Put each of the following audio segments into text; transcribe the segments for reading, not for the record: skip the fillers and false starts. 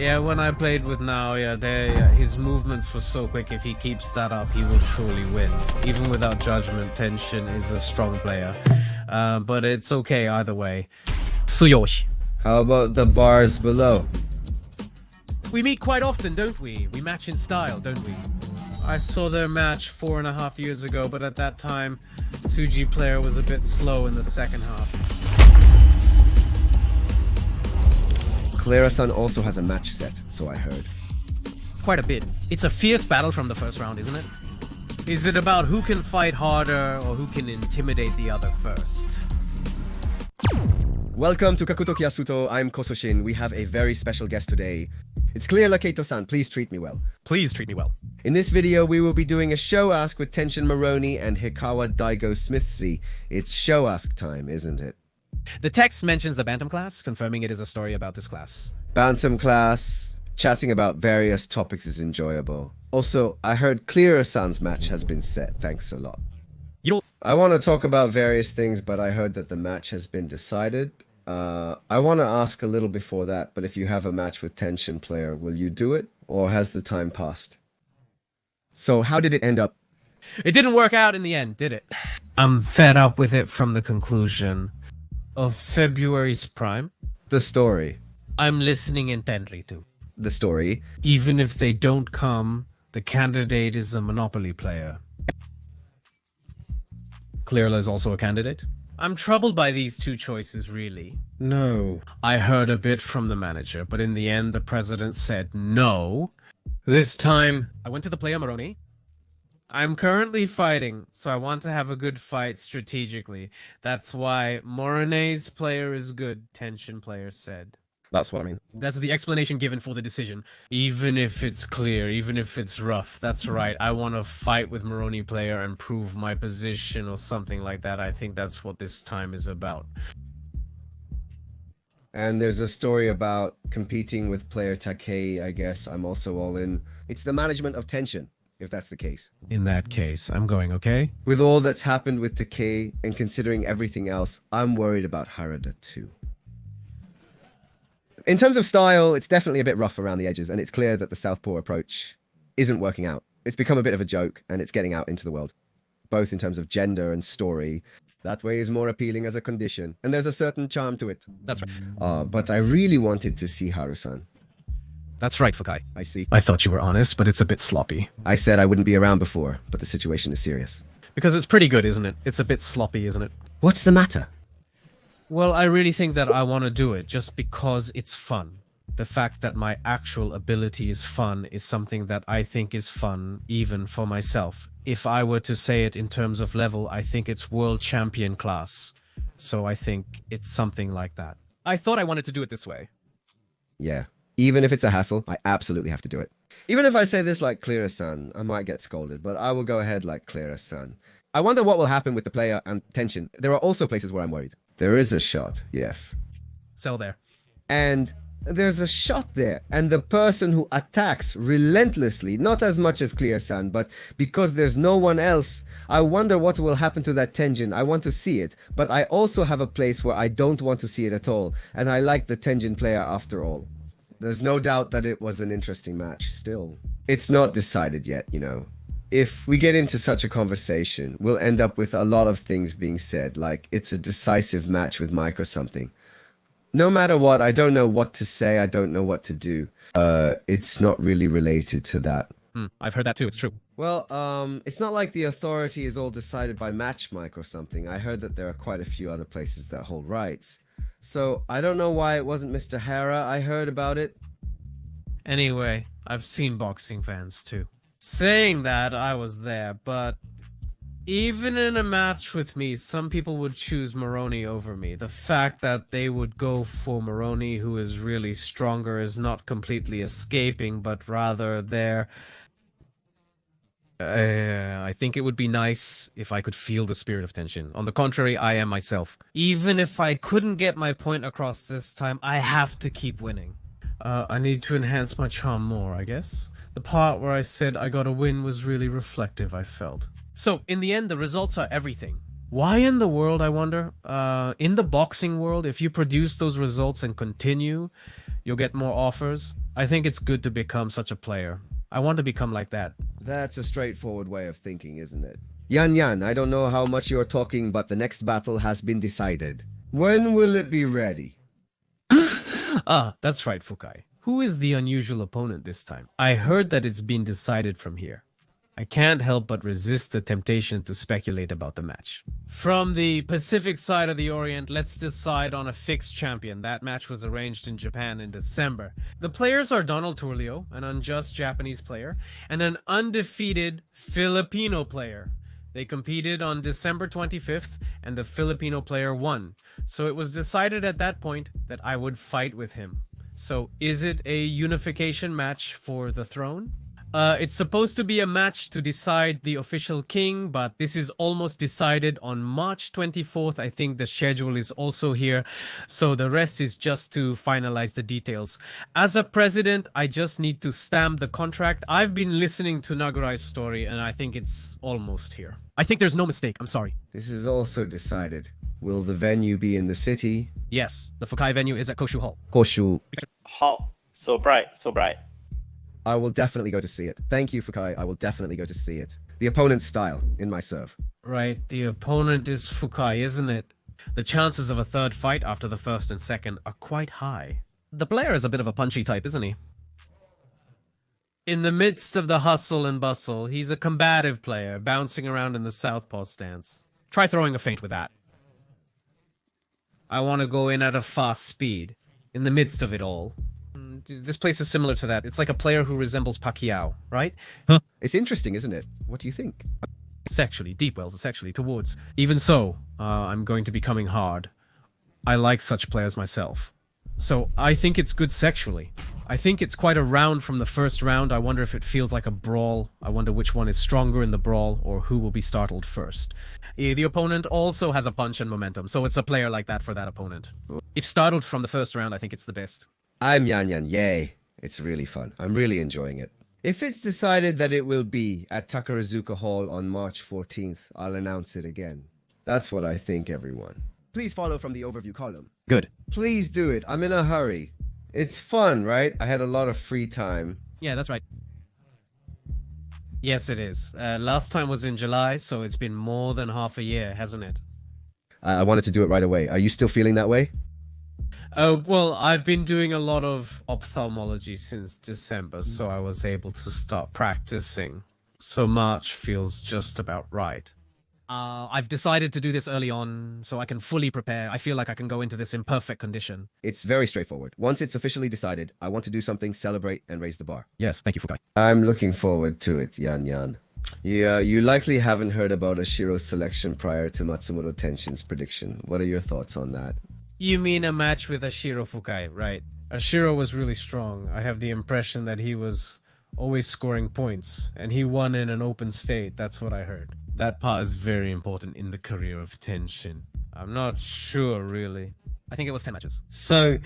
Yeah, when I played with Naoya, his movements were so quick. If he keeps that up, he will surely win. Even without judgment, Tenshin is a strong player. But it's okay either way. Tsuyoshi. How about the bars below? We meet quite often, don't we? We match in style, don't we? I saw their match 4.5 years ago, but at that time, Tsuji player was a bit slow in the second half. Clara-san also has a match set, so I heard. Quite a bit. It's a fierce battle from the first round, isn't it? Is it about who can fight harder or who can intimidate the other first? Welcome to Kakutoki Yasuto. I'm Kososhin. We have a very special guest today. It's Clearlakeito-san. Please treat me well. Please treat me well. In this video, we will be doing a show ask with Tenshin Moloney and Hikawa Daigo Smithsy. It's show ask time, isn't it? The text mentions the Bantam class, confirming it is a story about this class. Bantam class, chatting about various topics is enjoyable. Also, I heard Clearer-san's match has been set. Thanks a lot. I want to talk about various things, but I heard that the match has been decided. I want to ask a little before that, but if you have a match with Tenshin player, will you do it? Or has the time passed? So how did it end up? It didn't work out in the end, did it? I'm fed up with it from the conclusion of February's Prime. The story. I'm listening intently to. The story. Even if they don't come, the candidate is a Monopoly player. Clearla is also a candidate. I'm troubled by these two choices, really. No. I heard a bit from the manager, but in the end, the president said no. This time, I went to the player Moloney. I'm currently fighting, so I want to have a good fight strategically. That's why Moloney's player is good, Tenshin player said. That's what I mean. That's the explanation given for the decision. Even if it's clear, even if it's rough, that's right. I want to fight with Moloney player and prove my position or something like that. I think that's what this time is about. And there's a story about competing with player Takei, I guess. I'm also all in. It's the management of Tenshin, if that's the case. In that case, I'm going, okay? With all that's happened with Takei and considering everything else, I'm worried about Harada too. In terms of style, it's definitely a bit rough around the edges, and it's clear that the Southpaw approach isn't working out. It's become a bit of a joke, and it's getting out into the world, both in terms of gender and story. That way is more appealing as a condition, and there's a certain charm to it. That's right. But I really wanted to see Haru-san. That's right, Fukai. I see. I thought you were honest, but it's a bit sloppy. I said I wouldn't be around before, but the situation is serious. Because it's pretty good, isn't it? It's a bit sloppy, isn't it? What's the matter? Well, I really think that I want to do it just because it's fun. The fact that my actual ability is fun is something that I think is fun, even for myself. If I were to say it in terms of level, I think it's world champion class. So I think it's something like that. I thought I wanted to do it this way. Yeah. Even if it's a hassle, I absolutely have to do it. Even if I say this like Clearer-san, I might get scolded, but I will go ahead like Clearer-san. I wonder what will happen with the player and Tenshin. There are also places where I'm worried. There is a shot, yes. Sell there. And there's a shot there. And the person who attacks relentlessly, not as much as Clear-san, but because there's no one else, I wonder what will happen to that Tenjin. I want to see it. But I also have a place where I don't want to see it at all. And I like the Tenjin player after all. There's no doubt that it was an interesting match still. It's not decided yet, you know. If we get into such a conversation, we'll end up with a lot of things being said, like it's a decisive match with Mike or something. No matter what, I don't know what to say, I don't know what to do. It's not really related to that. I've heard that too, it's true. Well, it's not like the authority is all decided by Match Mike or something. I heard that there are quite a few other places that hold rights. So, I don't know why it wasn't Mr. Hara. I heard about it. Anyway, I've seen boxing fans too. Saying that, I was there, but even in a match with me, some people would choose Moloney over me. The fact that they would go for Moloney, who is really stronger, is not completely escaping, but rather there. I think it would be nice if I could feel the spirit of Tenshin. On the contrary, I am myself. Even if I couldn't get my point across this time, I have to keep winning. I need to enhance my charm more, I guess. The part where I said I got a win was really reflective, I felt. So, in the end, the results are everything. Why in the world, I wonder? In the boxing world, if you produce those results and continue, you'll get more offers. I think it's good to become such a player. I want to become like that. That's a straightforward way of thinking, isn't it? Yan, I don't know how much you're talking, but the next battle has been decided. When will it be ready? Ah, that's right, Fukai. Who is the unusual opponent this time? I heard that it's been decided from here. I can't help but resist the temptation to speculate about the match. From the Pacific side of the Orient, let's decide on a fixed champion. That match was arranged in Japan in December. The players are Donald Turlio, an unjust Japanese player, and an undefeated Filipino player. They competed on December 25th, and the Filipino player won. So it was decided at that point that I would fight with him. So is it a unification match for the throne? It's supposed to be a match to decide the official king, but this is almost decided on March 24th. I think the schedule is also here. So the rest is just to finalize the details. As a president, I just need to stamp the contract. I've been listening to Nagurai's story, and I think it's almost here. I think there's no mistake. I'm sorry. This is also decided. Will the venue be in the city? Yes, the Fukai venue is at Koshu Hall. Koshu. Hall. So bright, so bright. I will definitely go to see it. Thank you, Fukai. I will definitely go to see it. The opponent's style in my serve. Right, the opponent is Fukai, isn't it? The chances of a third fight after the first and second are quite high. The player is a bit of a punchy type, isn't he? In the midst of the hustle and bustle, he's a combative player, bouncing around in the southpaw stance. Try throwing a feint with that. I want to go in at a fast speed, in the midst of it all. This place is similar to that. It's like a player who resembles Pacquiao, right? Huh? It's interesting, isn't it? What do you think? Sexually, deep wells of sexually towards. Even so, I'm going to be coming hard. I like such players myself. So I think it's good sexually. I think it's quite a round from the first round. I wonder if it feels like a brawl. I wonder which one is stronger in the brawl or who will be startled first. The opponent also has a punch and momentum, so it's a player like that for that opponent. If startled from the first round, I think it's the best. I'm Yan. Yay. It's really fun. I'm really enjoying it. If it's decided that it will be at Takarazuka Hall on March 14th, I'll announce it again. That's what I think, everyone. Please follow from the overview column. Good. Please do it. I'm in a hurry. It's fun, right? I had a lot of free time. Yeah, that's right. Yes, it is. Last time was in July, so it's been more than half a year, hasn't it? I wanted to do it right away. Are you still feeling that way? Well, I've been doing a lot of ophthalmology since December, so I was able to start practicing. So March feels just about right. I've decided to do this early on, so I can fully prepare. I feel like I can go into this in perfect condition. It's very straightforward. Once it's officially decided, I want to do something, celebrate, and raise the bar. Yes, thank you, Fukai. I'm looking forward to it, Yan. Yeah, you likely haven't heard about Ashiro's selection prior to Matsumoto Tenshin's prediction. What are your thoughts on that? You mean a match with Ashiro Fukai, right? Ashiro was really strong. I have the impression that he was always scoring points, and he won in an open state. That's what I heard. That part is very important in the career of Tenshin. I'm not sure, really. I think it was 10 matches. So,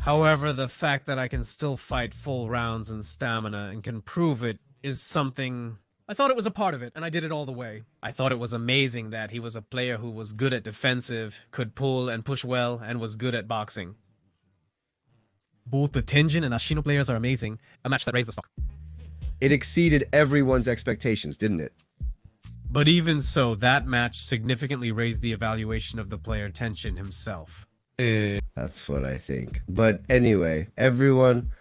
however, the fact that I can still fight full rounds and stamina and can prove it is something... I thought it was a part of it, and I did it all the way. I thought it was amazing that he was a player who was good at defensive, could pull and push well, and was good at boxing. Both the Tenjin and Ashino players are amazing. A match that raised the stock. It exceeded everyone's expectations, didn't it? But even so, that match significantly raised the evaluation of the player Tenshin himself. That's what I think. But anyway, everyone...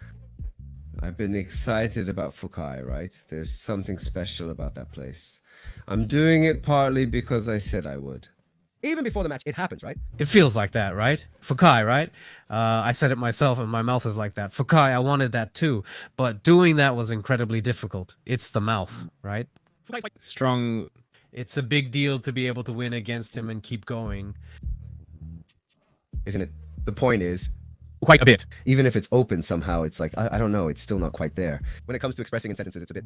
I've been excited about Fukai, right? There's something special about that place. I'm doing it partly because I said I would. Even before the match, it happens, right? It feels like that, right? Fukai, right? I said it myself and my mouth is like that. Fukai, I wanted that too. But doing that was incredibly difficult. It's the mouth, right? Fukai's like strong. It's a big deal to be able to win against him and keep going. Isn't it? The point is... Quite a bit. Even if it's open somehow, it's like, I don't know, it's still not quite there. When it comes to expressing in sentences, it's a bit...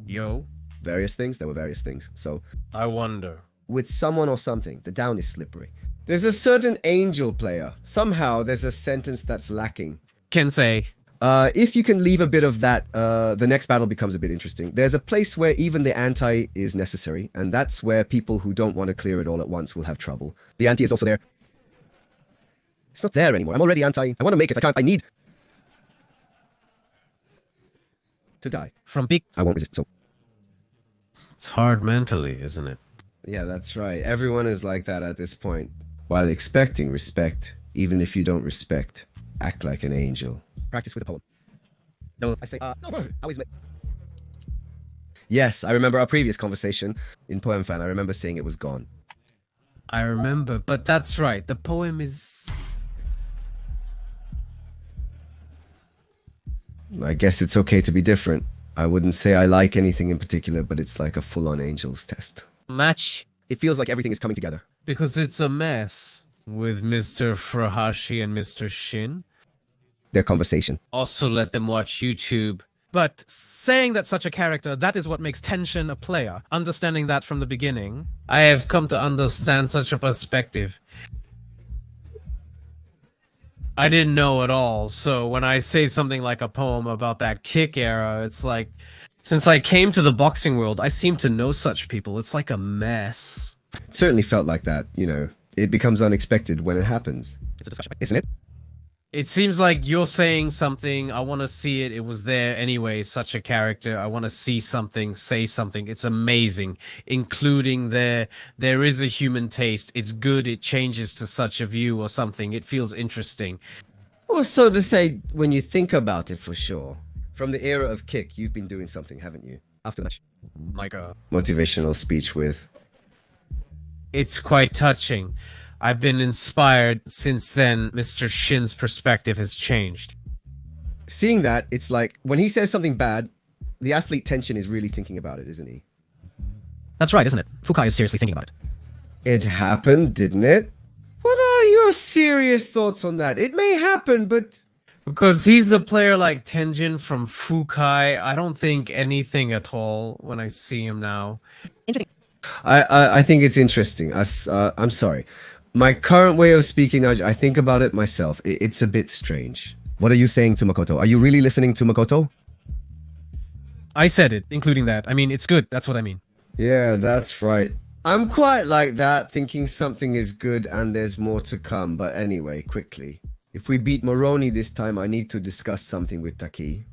Various things, there were various things. So... I wonder. With someone or something, the down is slippery. There's a certain angel player. Somehow, there's a sentence that's lacking. Can say... if you can leave a bit of that, the next battle becomes a bit interesting. There's a place where even the anti is necessary, and that's where people who don't want to clear it all at once will have trouble. The anti is also there. It's not there anymore. I'm already anti. I want to make it. I can't. I need... to die. From big... I won't resist, so... It's hard mentally, isn't it? Yeah, that's right. Everyone is like that at this point. While expecting respect, even if you don't respect, act like an angel. Practice with a poem. No. I say, no, how is it? Yes, I remember our previous conversation in Poem Fan. I remember saying it was gone. I remember, but that's right. The poem is... I guess it's okay to be different. I wouldn't say I like anything in particular, but it's like a full-on angels test. Match? It feels like everything is coming together. Because it's a mess with Mr. Furuhashi and Mr. Shin. Their conversation. Also let them watch YouTube. But saying that such a character, that is what makes Tenshin a player. Understanding that from the beginning, I have come to understand such a perspective. I didn't know at all, so when I say something like a poem about that kick era, it's like, since I came to the boxing world, I seem to know such people. It's like a mess. It certainly felt like that, you know. It becomes unexpected when it happens. It's a discussion, isn't it? It seems like you're saying something, I want to see it, it was there anyway, such a character, I want to see something, say something, it's amazing, including there is a human taste, it's good, it changes to such a view or something, it feels interesting. Well, so to say, when you think about it for sure, from the era of Kick, you've been doing something, haven't you? After that Like a motivational speech with... It's quite touching. I've been inspired since then. Mr. Shin's perspective has changed. Seeing that, it's like, when he says something bad, the athlete Tenshin is really thinking about it, isn't he? That's right, isn't it? Fukai is seriously thinking about it. It happened, didn't it? What are your serious thoughts on that? It may happen, but... Because he's a player like Tenjin from Fukai, I don't think anything at all when I see him now. Interesting. I think it's interesting. I'm sorry. My current way of speaking, I think about it myself. It's a bit strange. What are you saying to Makoto? Are you really listening to Makoto? I said it, including that. I mean, it's good. That's what I mean. Yeah, that's right. I'm quite like that, thinking something is good and there's more to come. But anyway, quickly. If we beat Moloney this time, I need to discuss something with Taki.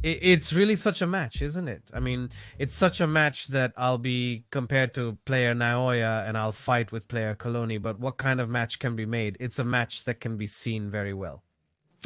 It's really such a match, isn't it? I mean, it's such a match that I'll be compared to player Naoya and I'll fight with player Koloni, but what kind of match can be made? It's a match that can be seen very well.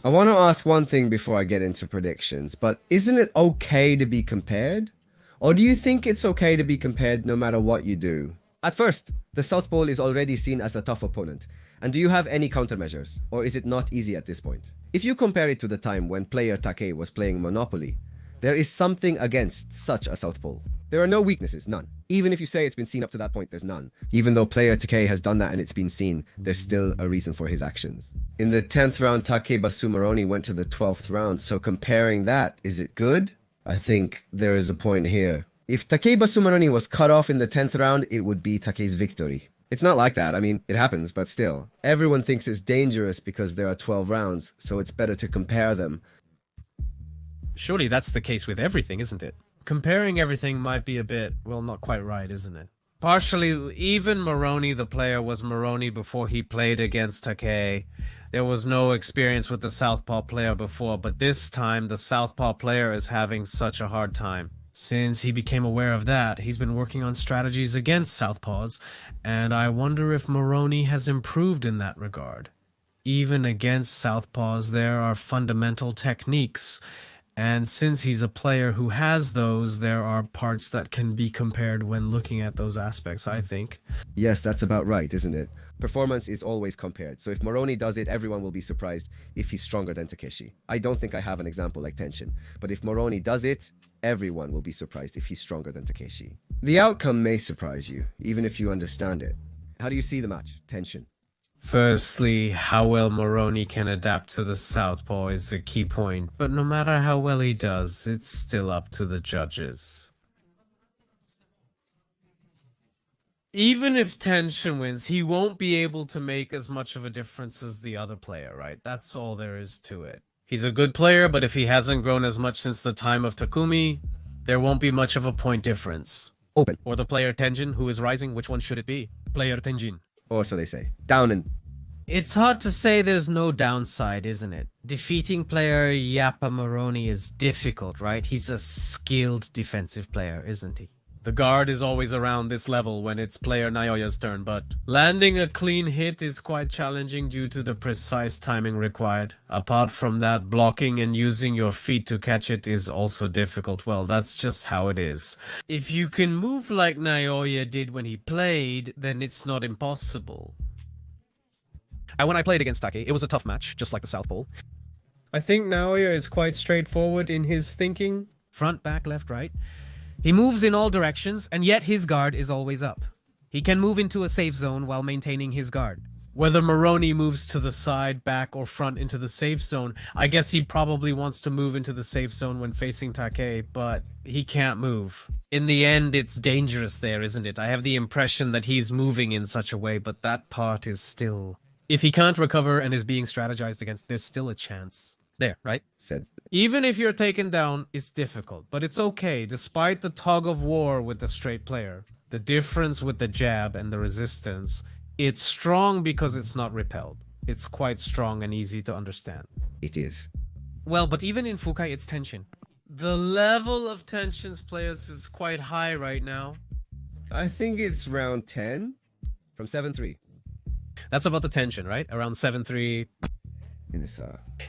I want to ask one thing before I get into predictions, but isn't it okay to be compared? Or do you think it's okay to be compared no matter what you do? At first, the South Pole is already seen as a tough opponent. And do you have any countermeasures? Or is it not easy at this point? If you compare it to the time when player Take was playing Monopoly, there is something against such a South Pole. There are no weaknesses, none. Even if you say it's been seen up to that point, there's none. Even though player Take has done that and it's been seen, there's still a reason for his actions. In the 10th round, Takeba Sumeroni went to the 12th round, so comparing that, is it good? I think there is a point here. If Takeba Sumeroni was cut off in the 10th round, it would be Take's victory. It's not like that. I mean, it happens, but still. Everyone thinks it's dangerous because there are 12 rounds, so it's better to compare them. Surely that's the case with everything, isn't it? Comparing everything might be a bit, well, not quite right, isn't it? Partially, even Moroni, the player, was Moroni before he played against Take. There was no experience with the Southpaw player before, but this time the Southpaw player is having such a hard time. Since he became aware of that, he's been working on strategies against Southpaws, and I wonder if Moroni has improved in that regard. Even against Southpaws, there are fundamental techniques, and since he's a player who has those, there are parts that can be compared when looking at those aspects, I think. Yes, that's about right, isn't it? Performance is always compared, so if Moroni does it, everyone will be surprised if he's stronger than Takeshi. I don't think I have an example like Tenshin, but if Moroni does it, everyone will be surprised if he's stronger than Takeshi. The outcome may surprise you, even if you understand it. How do you see the match, Tenshin? Firstly, how well Moroni can adapt to the Southpaw is the key point, but no matter how well he does, it's still up to the judges. Even if Tenshin wins, he won't be able to make as much of a difference as the other player, right? That's all there is to it. He's a good player, but if he hasn't grown as much since the time of Takumi, there won't be much of a point difference. Open. Or the player Tenjin, who is rising, which one should it be? Player Tenjin. Or so they say. Down and... It's hard to say there's no downside, isn't it? Defeating player Yappa Moloney is difficult, right? He's a skilled defensive player, isn't he? The guard is always around this level when it's player Naoya's turn, but landing a clean hit is quite challenging due to the precise timing required. Apart from that, blocking and using your feet to catch it is also difficult. Well, that's just how it is. If you can move like Naoya did when he played, then it's not impossible. And when I played against Take, it was a tough match, just like the South Pole. I think Naoya is quite straightforward in his thinking. Front, back, left, right. He moves in all directions, and yet his guard is always up. He can move into a safe zone while maintaining his guard. Whether Moloney moves to the side, back, or front into the safe zone, I guess he probably wants to move into the safe zone when facing Take, but he can't move. In the end, it's dangerous there, isn't it? I have the impression that he's moving in such a way, but that part is still... If he can't recover and is being strategized against, there's still a chance. There, right? Said. Even if you're taken down, it's difficult, but it's okay, despite the tug of war with the straight player. The difference with the jab and the resistance, it's strong because it's not repelled. It's quite strong and easy to understand. It is. Well, but even in Fukai, it's Tenshin. The level of Tenshin's players is quite high right now. I think it's round 10 from 7-3. That's about the Tenshin, right? Around 7-3.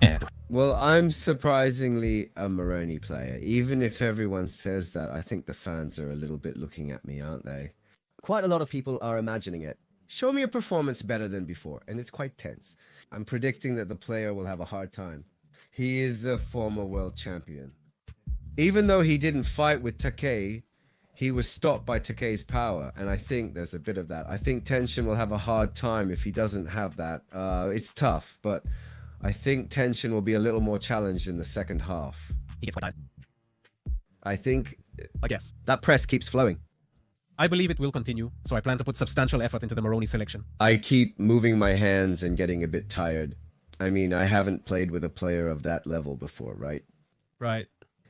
Yeah. Well, I'm surprisingly a Moloney player. Even if everyone says that, I think the fans are a little bit looking at me, aren't they? Quite a lot of people are imagining it. Show me a performance better than before, and it's quite tense. I'm predicting that the player will have a hard time. He is a former world champion. Even though he didn't fight with Take, he was stopped by Takei's power, and I think there's a bit of that. I think Tenshin will have a hard time if he doesn't have that. It's tough, but I think Tenshin will be a little more challenged in the second half. He gets quite tired. I think I guess. that press keeps flowing. I believe it will continue, so I plan to put substantial effort into the Moloney selection. I keep moving my hands and getting a bit tired. I mean, I haven't played with a player of that level before, right? Right.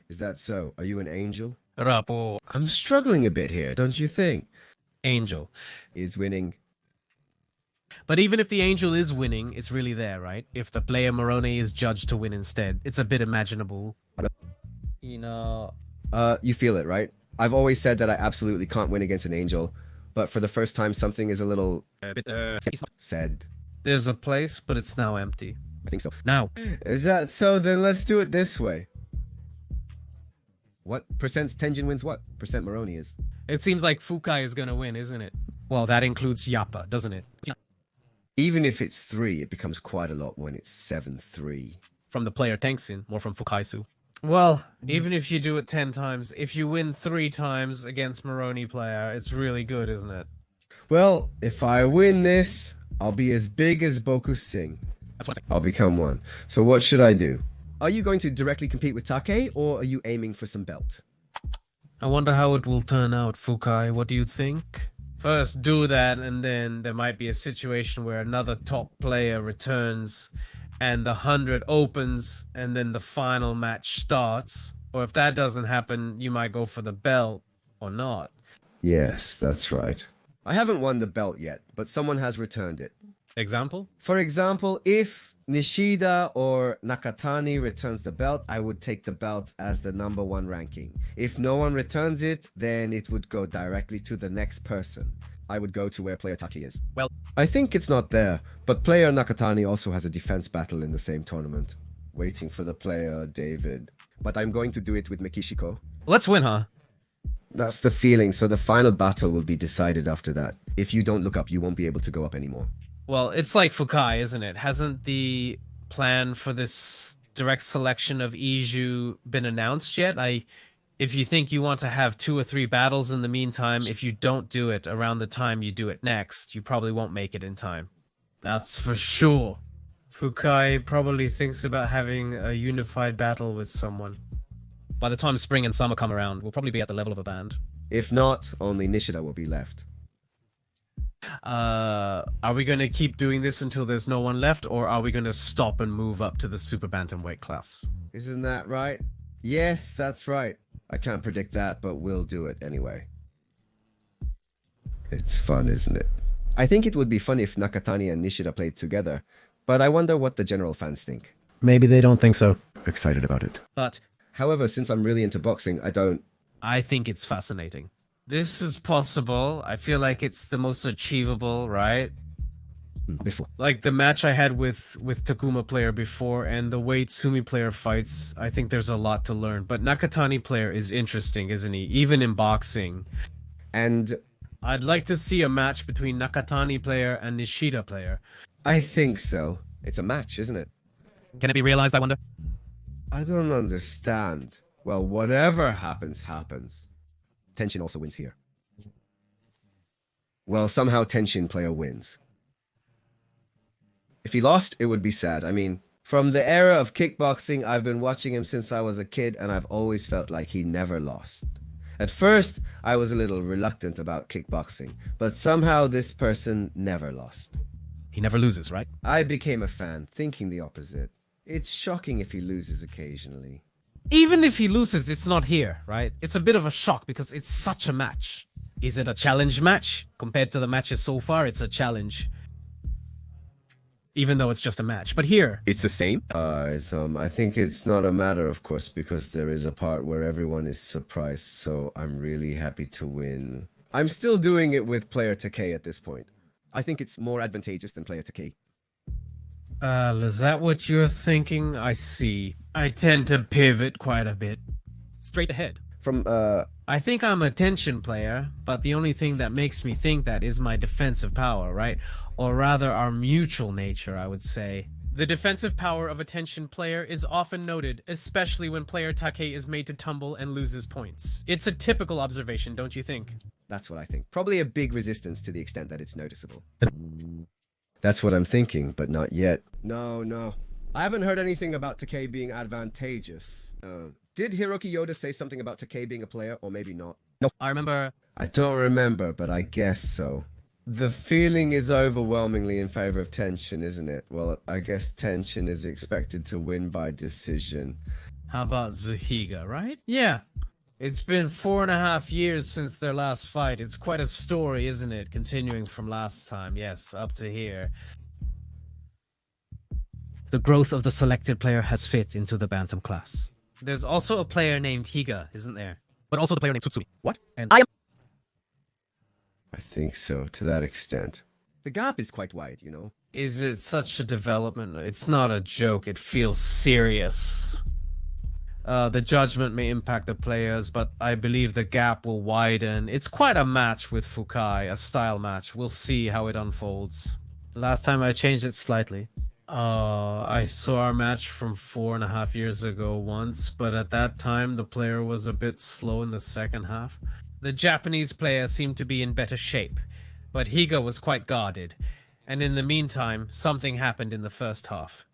Is that so? Are you an angel? Rapo. I'm struggling a bit here, don't you think? Angel. Is winning. But even if the angel is winning, it's really there, right? If the player Moloney is judged to win instead, it's a bit imaginable. You know... You feel it, right? I've always said that I absolutely can't win against an angel, but for the first time something is a little... said. There's a place, but it's now empty. I think so. Now. Is that so? Then let's do it this way. What percent Tenshin wins what? Percent Moloney is. It seems like Fukai is gonna win, isn't it? Well, that includes Yappa, doesn't it? Even if it's 3, it becomes quite a lot when it's 7-3. From the player Tenshin, more from Fukaisu. Well, even if you do it 10 times, if you win 3 times against Moloney player, it's really good, isn't it? Well, if I win this, I'll be as big as Boku Singh. That's what I'll become one. So what should I do? Are you going to directly compete with Take, or are you aiming for some belt? I wonder how it will turn out, Fukai. What do you think? First do that, and then there might be a situation where another top player returns and the 100 opens and then the final match starts. Or if that doesn't happen, you might go for the belt or not. Yes, that's right. I haven't won the belt yet, but someone has returned it. Example? For example, if Nishida or Nakatani returns the belt, I would take the belt as the number 1 ranking. If no one returns it, then it would go directly to the next person. I would go to where player Taki is. Well, I think it's not there, but player Nakatani also has a defense battle in the same tournament. Waiting for the player David. But I'm going to do it with Mikishiko. let's win, huh? That's the feeling, so the final battle will be decided after that. If you don't look up, you won't be able to go up anymore. Well, it's like Fukai, isn't it? Hasn't the plan for this direct selection of Iju been announced yet? If you think you want to have 2 or 3 battles in the meantime, if you don't do it around the time you do it next, you probably won't make it in time. That's for sure. Fukai probably thinks about having a unified battle with someone. By the time spring and summer come around, we'll probably be at the level of a band. If not, only Nishida will be left. Are we going to keep doing this until there's no one left, or are we going to stop and move up to the super bantamweight class? Isn't that right? Yes, that's right. I can't predict that, but we'll do it anyway. It's fun, isn't it? I think it would be fun if Nakatani and Nishida played together, but I wonder what the general fans think. Maybe they don't think so. Excited about it. But However, since I'm really into boxing, I think it's fascinating. This is possible. I feel like it's the most achievable, right? Before. Like the match I had with Takuma player before and the way Tsumi player fights, I think there's a lot to learn. But Nakatani player is interesting, isn't he? Even in boxing. And I'd like to see a match between Nakatani player and Nishida player. I think so. It's a match, isn't it? Can it be realized, I wonder? I don't understand. Well, whatever happens, happens. Tenshin also wins here. Well, somehow Tenshin player wins. If he lost, it would be sad. I mean, from the era of kickboxing, I've been watching him since I was a kid, and I've always felt like he never lost. At first, I was a little reluctant about kickboxing, but somehow this person never lost. He never loses, right? I became a fan, thinking the opposite. It's shocking if he loses occasionally. Even if he loses, it's not here, right? It's a bit of a shock because it's such a match. Is it a challenge match? Compared to the matches so far, it's a challenge. Even though it's just a match. But here... It's the same? I think it's not a matter, of course, because there is a part where everyone is surprised, so I'm really happy to win. I'm still doing it with player Takei at this point. I think it's more advantageous than player Takei. Is that what you're thinking? I see. I tend to pivot quite a bit. Straight ahead. I think I'm a Tenshin player, but the only thing that makes me think that is my defensive power, right? Or rather, our mutual nature, I would say. The defensive power of a Tenshin player is often noted, especially when player Takei is made to tumble and loses points. It's a typical observation, don't you think? That's what I think. Probably a big resistance to the extent that it's noticeable. That's what I'm thinking, but not yet. No. I haven't heard anything about Takei being advantageous. Did Hiroki Yoda say something about Takei being a player, or maybe not? No. I remember... I don't remember, but I guess so. The feeling is overwhelmingly in favor of Tenshin, isn't it? Well, I guess Tenshin is expected to win by decision. How about Higa, right? Yeah. It's been 4.5 years since their last fight. It's quite a story, isn't it? Continuing from last time. Yes, up to here. The growth of the selected player has fit into the Bantam class. There's also a player named Higa, isn't there? But also the player named Tsutsumi. What? And I think so, to that extent. The gap is quite wide, you know. Is it such a development? It's not a joke. It feels serious. The judgment may impact the players, but I believe the gap will widen. It's quite a match with Fukai, a style match. We'll see how it unfolds. Last time I changed it slightly. I saw our match from 4.5 years ago once, but at that time the player was a bit slow in the second half. The Japanese player seemed to be in better shape, but Higa was quite guarded, and in the meantime, something happened in the first half.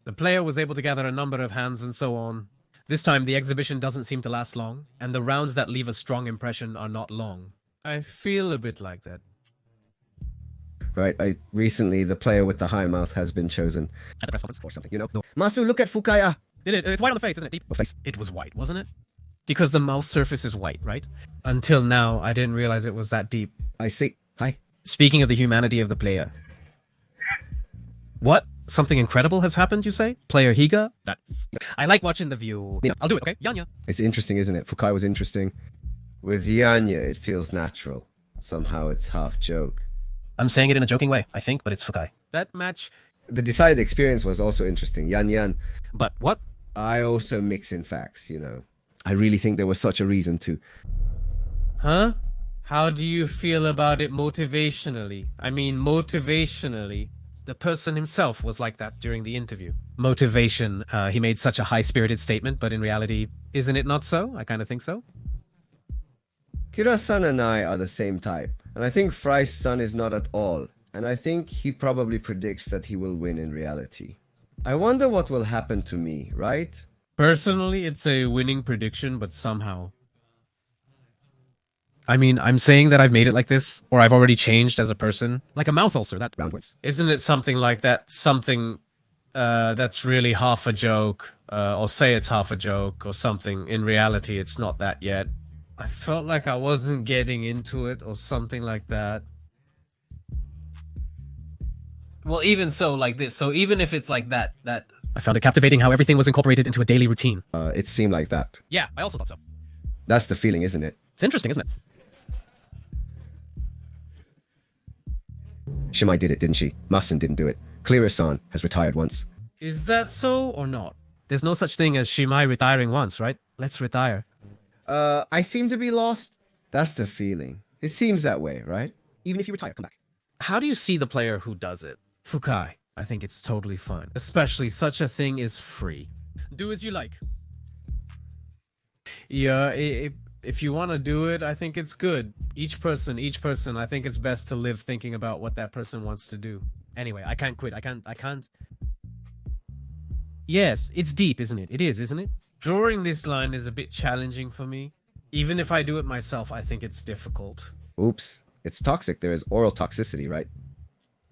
The player was able to gather a number of hands and so on. This time the exhibition doesn't seem to last long, and the rounds that leave a strong impression are not long. I feel a bit like that. Right, recently the player with the high mouth has been chosen. At the press conference? Or something, you know? No. Masu, look at Fukaya! Did it? It's white on the face, isn't it? Deep. What face? It was white, wasn't it? Because the mouth surface is white, right? Until now, I didn't realize it was that deep. I see. Hi. Speaking of the humanity of the player. What? Something incredible has happened, you say? Player Higa? I like watching The View. Yeah. I'll do it, okay? Yanya. It's interesting, isn't it? Fukai was interesting. With Yanya, it feels natural. Somehow it's half joke. I'm saying it in a joking way, I think, but it's Fukai. That match... The decided experience was also interesting. Yan. But what? I also mix in facts, you know. I really think there was such a reason to... Huh? How do you feel about it motivationally? I mean, motivationally. The person himself was like that during the interview. Motivation, he made such a high-spirited statement, but in reality, isn't it not so? I kind of think so. Kira-san and I are the same type, and I think Fry's son is not at all, and I think he probably predicts that he will win in reality. I wonder what will happen to me, right? Personally, it's a winning prediction, but somehow... I mean, I'm saying that I've made it like this, or I've already changed as a person. Like a mouth ulcer, that roundwards. Isn't it something like that? Something that's really half a joke, or say it's half a joke, or something. In reality, it's not that yet. I felt like I wasn't getting into it, or something like that. Well, even so, like this. So even if it's like that, I found it captivating how everything was incorporated into a daily routine. It seemed like that. Yeah, I also thought so. That's the feeling, isn't it? It's interesting, isn't it? Shimai did it, didn't she? Masen didn't do it. Clearlakeito has retired once. Is that so or not? There's no such thing as Shimai retiring once, right? Let's retire. I seem to be lost. That's the feeling. It seems that way, right? Even if you retire, come back. How do you see the player who does it? Fukai. I think it's totally fine. Especially such a thing is free. Do as you like. Yeah, if you want to do it, I think it's good. Each person, I think it's best to live thinking about what that person wants to do. Anyway, I can't quit. I can't. Yes, it's deep, isn't it? It is, isn't it? Drawing this line is a bit challenging for me. Even if I do it myself, I think it's difficult. Oops. It's toxic. There is oral toxicity, right?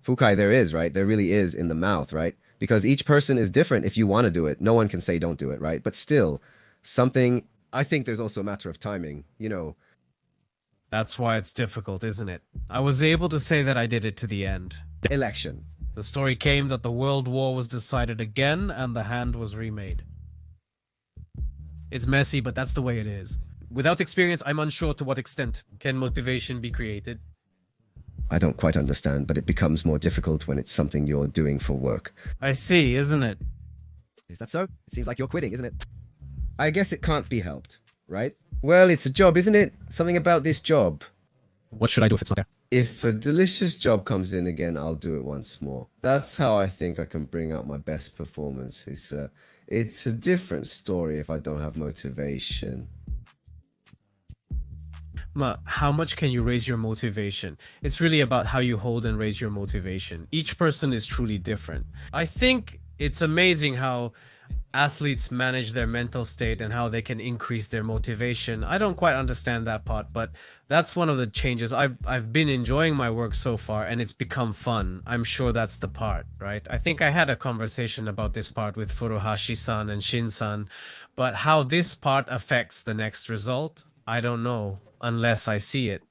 Fukai, there is, right? There really is in the mouth, right? Because each person is different if you want to do it. No one can say don't do it, right? But still, something... I think there's also a matter of timing, you know. That's why it's difficult, isn't it? I was able to say that I did it to the end. Election. The story came that the world war was decided again and the hand was remade. It's messy, but that's the way it is. Without experience, I'm unsure to what extent can motivation be created. I don't quite understand, but it becomes more difficult when it's something you're doing for work. I see, isn't it? Is that so? It seems like you're quitting, isn't it? I guess it can't be helped, right? Well, it's a job, isn't it? Something about this job. What should I do if it's not there? If a delicious job comes in again, I'll do it once more. That's how I think I can bring out my best performance. It's a different story if I don't have motivation. How much can you raise your motivation? It's really about how you hold and raise your motivation. Each person is truly different. I think it's amazing how athletes manage their mental state and how they can increase their motivation. I don't quite understand that part, but that's one of the changes. I've been enjoying my work so far and it's become fun. I'm sure that's the part, right? I think I had a conversation about this part with Furuhashi-san and Shin-san, but how this part affects the next result, I don't know unless I see it.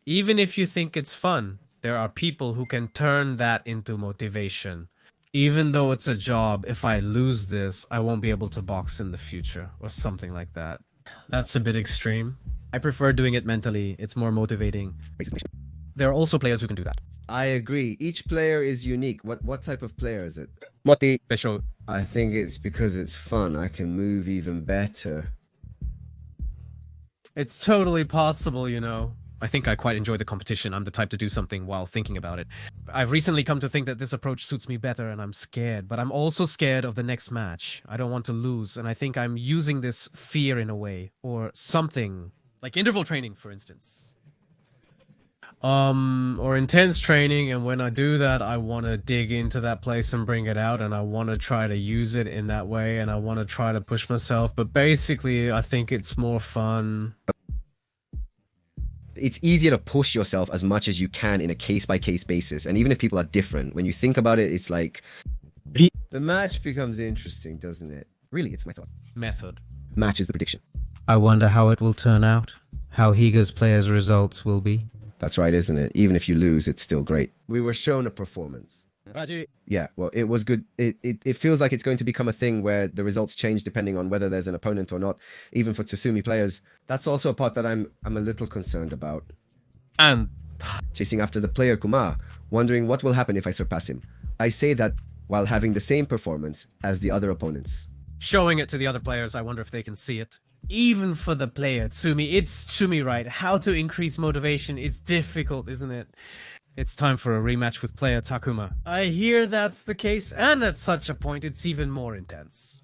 Even if you think it's fun, there are people who can turn that into motivation. Even though it's a job, if I lose this, I won't be able to box in the future, or something like that. That's a bit extreme. I prefer doing it mentally. It's more motivating. There are also players who can do that. I agree. Each player is unique. What type of player is it? Moti. Special. I think it's because it's fun. I can move even better. It's totally possible, you know. I think I quite enjoy the competition. I'm the type to do something while thinking about it. I've recently come to think that this approach suits me better and I'm scared, but I'm also scared of the next match. I don't want to lose, and I think I'm using this fear in a way, or something, like interval training, for instance. Or intense training, and when I do that, I want to dig into that place and bring it out, and I want to try to use it in that way, and I want to try to push myself, but basically, I think it's more fun. It's easier to push yourself as much as you can in a case-by-case basis. And even if people are different, when you think about it, it's like... The match becomes interesting, doesn't it? Really, it's my thought. Method. Match is the prediction. I wonder how it will turn out. How Higa's players' results will be. That's right, isn't it? Even if you lose, it's still great. We were shown a performance. Yeah, well, it was good. It feels like it's going to become a thing where the results change depending on whether there's an opponent or not. Even for Tsutsumi players, that's also a part that I'm a little concerned about. And chasing after the player Kuma, wondering what will happen if I surpass him. I say that while having the same performance as the other opponents. Showing it to the other players, I wonder if they can see it. Even for the player Tsumi, it's Tsumi, right? How to increase motivation is difficult, isn't it? It's time for a rematch with player Takuma. I hear that's the case, and at such a point, it's even more intense.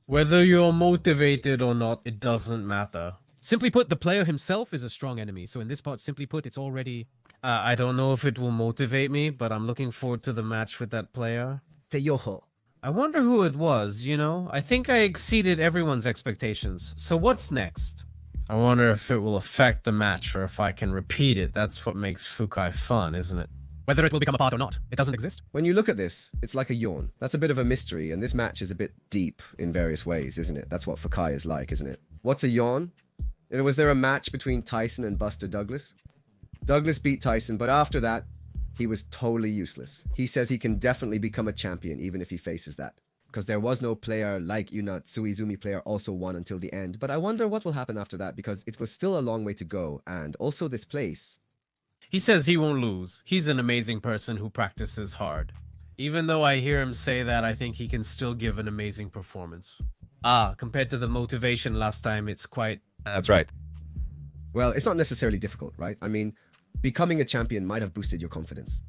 Whether you're motivated or not, it doesn't matter. Simply put, the player himself is a strong enemy, so in this part, simply put, it's already... I don't know if it will motivate me, but I'm looking forward to the match with that player. Teyoho. I wonder who it was, you know? I think I exceeded everyone's expectations. So what's next? I wonder if it will affect the match or if I can repeat it. That's what makes Fukai fun, isn't it? Whether it will become a part or not, it doesn't exist. When you look at this, it's like a yawn. That's a bit of a mystery, and this match is a bit deep in various ways, isn't it? That's what Fukai is like, isn't it? What's a yawn? Was there a match between Tyson and Buster Douglas? Douglas beat Tyson, but after that, he was totally useless. He says he can definitely become a champion even if he faces that. Because there was no player like Yuna, Suizumi player also won until the end. But I wonder what will happen after that, because it was still a long way to go. And also this place. He says he won't lose. He's an amazing person who practices hard. Even though I hear him say that, I think he can still give an amazing performance. Compared to the motivation last time, it's quite... That's right. Well, it's not necessarily difficult, right? I mean, becoming a champion might have boosted your confidence.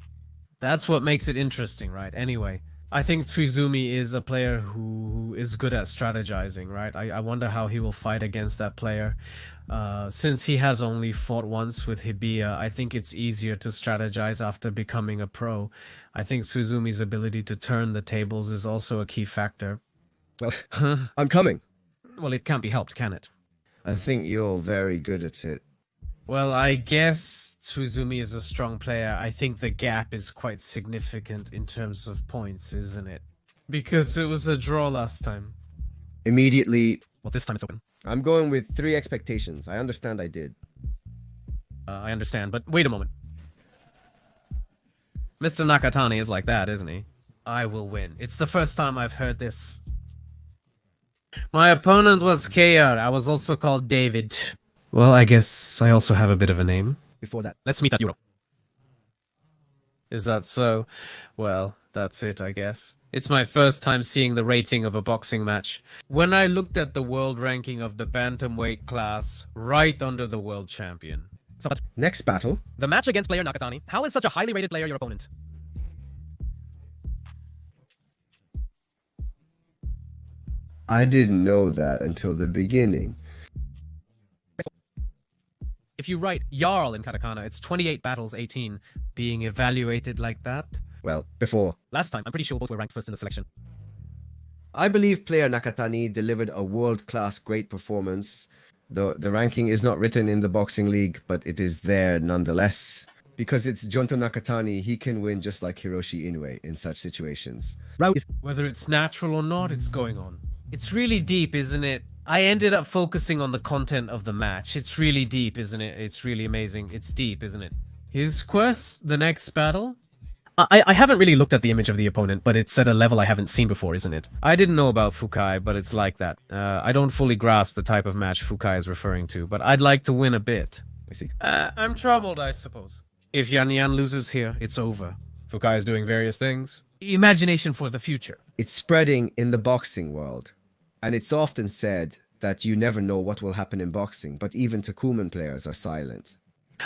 That's what makes it interesting, right? Anyway, I think Tsuizumi is a player who is good at strategizing, right? I wonder how he will fight against that player. Since he has only fought once with Hibiya, I think it's easier to strategize after becoming a pro. I think Tsuizumi's ability to turn the tables is also a key factor. Well, I'm coming. Well, it can't be helped, can it? I think you're very good at it. Well, I guess Tsuizumi is a strong player. I think the gap is quite significant in terms of points, isn't it? Because it was a draw last time. Immediately, Well, this time it's open. I'm going with 3 expectations. I understand I did. I understand, but wait a moment. Mr. Nakatani is like that, isn't he? I will win. It's the first time I've heard this. My opponent was Keita. I was also called David. Well, I guess I also have a bit of a name. Before that, Let's meet at Euro. Is that so? Well, that's it, I guess. It's my first time seeing the rating of a boxing match. When I looked at the world ranking of the bantamweight class, right under the world champion. So, next battle. the match against player Nakatani. How is such a highly rated player your opponent? I didn't know that until the beginning. If you write Jarl in katakana, it's 28 battles, 18. Being evaluated like that? Well, before. Last time, I'm pretty sure both were ranked first in the selection. I believe player Nakatani delivered a world-class great performance. The ranking is not written in the boxing league, but it is there nonetheless. Because it's Jonto Nakatani, he can win just like Hiroshi Inoue in such situations. Whether it's natural or not, it's going on. It's really deep, isn't it? I ended up focusing on the content of the match. It's really deep, isn't it? It's really amazing. It's deep, isn't it? His quest, the next battle? I haven't really looked at the image of the opponent, but it's at a level I haven't seen before, isn't it? I didn't know about Fukai, but it's like that. I don't fully grasp the type of match Fukai is referring to, but I'd like to win a bit. I see. I'm troubled, I suppose. If Yan Yan loses here, it's over. Fukai is doing various things. Imagination for the future. It's spreading in the boxing world. And it's often said that you never know what will happen in boxing, but even Takuman players are silent.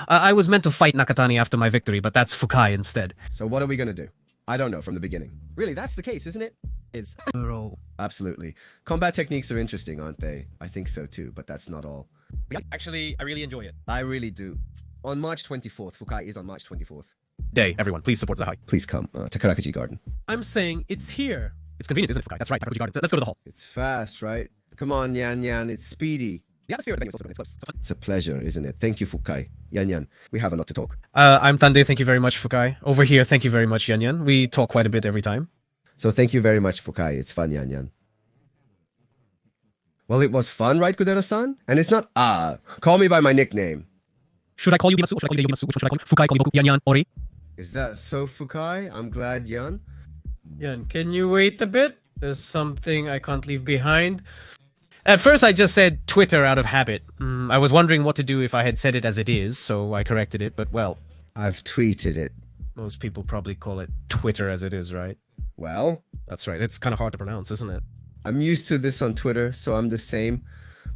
I was meant to fight Nakatani after my victory, but that's Fukai instead. So what are we going to do? I don't know from the beginning. Really, that's the case, isn't it? It's absolutely. Combat techniques are interesting, aren't they? I think so too, but that's not all. Actually, I really enjoy it. I really do. On March 24th, Fukai is on March 24th. Day, everyone, please support Zahai. Please come to Karakaji Garden. I'm saying it's here. It's convenient, isn't it, Fukai? That's right, Takuji Garden. Let's go to the hall. It's fast, right? Come on, Yan Yan, it's speedy. The atmosphere of the venue is also good. It's close. It's a pleasure, isn't it? Thank you, Fukai. Yan Yan, we have a lot to talk. I'm Tande, thank you very much, Fukai. Over here, thank you very much, Yan Yan. We talk quite a bit every time. So thank you very much, Fukai. It's fun, Yan Yan. Well, it was fun, right, Kudera-san? And it's not, call me by my nickname. Should I call you Bimasu or should I call you Bimasu? Which one should I call you? Fukai, call you Boku, Yan Yan, Ori? Is that so, Fukai? I'm glad, Yan. Yan, can you wait a bit? There's something I can't leave behind. At first, I just said Twitter out of habit. I was wondering what to do if I had said it as it is, so I corrected it, but well. I've tweeted it. Most people probably call it Twitter as it is, right? Well, That's right. It's kind of hard to pronounce, isn't it? I'm used to this on Twitter, so I'm the same.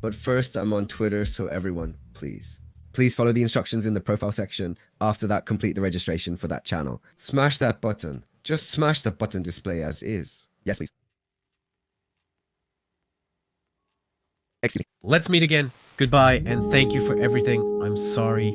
But first, I'm on Twitter, so everyone, please. Please follow the instructions in the profile section. After that, complete the registration for that channel. Smash that button. Just smash the button display as is. Yes, please. Excuse me. Let's meet again. Goodbye, and thank you for everything. I'm sorry.